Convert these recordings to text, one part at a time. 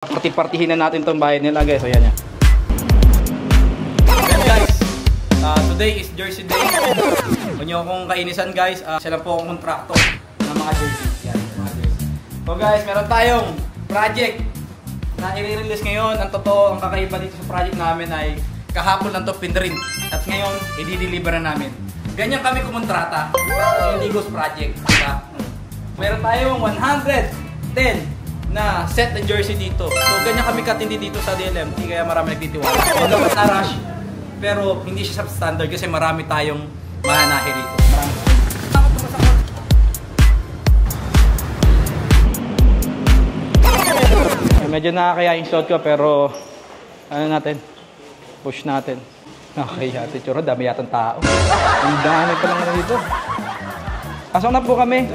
Party-partihin na natin tong bahay nila, guys. So yan yan. Yan, guys. Today is Jersey Day. Kung nyo akong kainisan, guys, siya lang po akong kontraktor ng mga jersey. Yan, mga jersey. So guys, meron tayong project na i-release ngayon. Ang totoo, ang kakaiba dito sa project namin ay kahapon lang to pinrint. At ngayon, i-deliver na namin. Ganyan kami kumontrata. Hindi ghost project. Diba? Meron tayong 110 na set na jersey dito. So ganyan kami katindi dito sa DLMT, kaya marami nagtitiwala. Although mas na-rush, pero hindi siya substandard kasi marami tayong mananahi rito. Medyo nakakaya yung shot ko, pero ano natin, push natin. Okay, ate Churo, dami yatang tao. Ang dami pa lang dito. Pasok na po kami.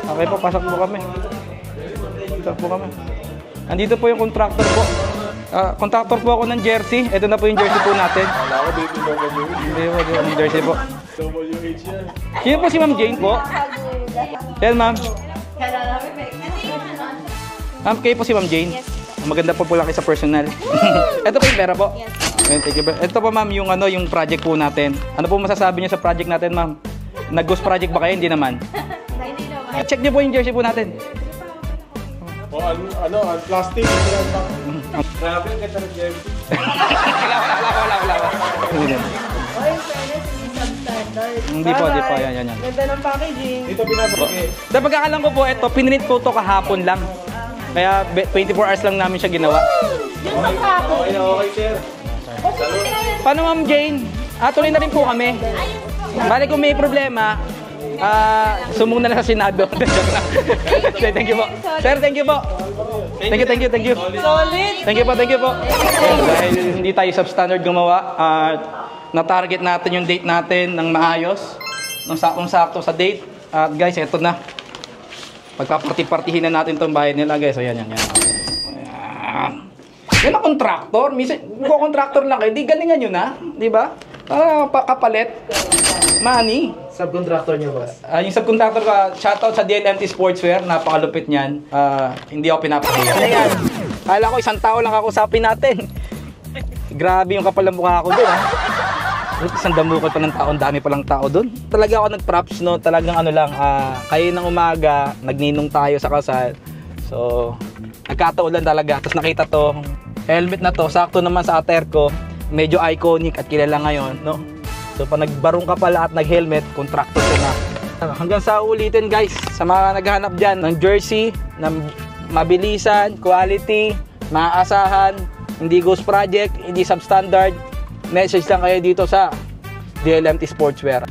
Okay po, pasok po kami. Andito po yung contractor po. Contractor po ako ng jersey. Ito na po yung jersey po natin. Wala ko dito Hindi po, yung jersey po. WH yan. Sino po si Ma'am Jane po? Yan, ma'am. Ma'am, kayo po si Ma'am Jane? Maganda po laki sa personal. Ito po yung pera po. Thank you. Ito po, ma'am, yung yung project po natin. Ano po masasabi niyo sa project natin, ma'am? Nag-ghost project ba kayo? Hindi naman. Check niyo po yung jersey po natin. O ang plastic. Grabe ang ganda ng jersey. Wala. Hindi po. Yan. Ganda ng packaging. Ito pinapagay. Sa pagkakalam ko po, ito, pinrint ko to kahapon lang. Kaya 24 hours lang namin siya ginawa. Okay, sir. Paano, Ma'am Jane? Tuloy na rin po kami. Bali kung may problema, sumbong na lang sa Senado. Thank you po. Sir, thank you po. Thank you. Solid! Thank you po. Dahil hindi tayo substandard gumawa, na-target natin yung date natin ng maayos, ng saktong-sakto sa date. At guys, eto na. Pagpaparty-partihin na natin tong bahay nila, guys. So yan. Yan ang contractor. Kung contractor lang kayo, di galingan nyo na. Di ba? Kapalit. Money. Subcontractor niyo, boss. Yung subcontractor ko, shoutout sa DLMT Sportswear, napakalupit niyan. Hindi ako pinapahiya. Ano yan? Kala ko isang tao lang kakusapin natin. Grabe yung kapal ng mukha ko doon, ha? Isang damukot pa ng tao, dami palang tao doon. Talaga ako nag-props, no? Talagang kayo ng umaga, nagninong tayo sa kasal. So, nagkataulan talaga. Tapos nakita to, helmet na to, sakto naman sa attire ko. Medyo iconic at kilala ngayon, no? So, pag nagbarong ka pala at nag-helmet, contractor ko na. Hanggang sa ulitin, guys, sa mga naghahanap dyan ng jersey, na mabilisan, quality, maaasahan, hindi ghost project, hindi substandard, message lang kayo dito sa DLMT Sportswear.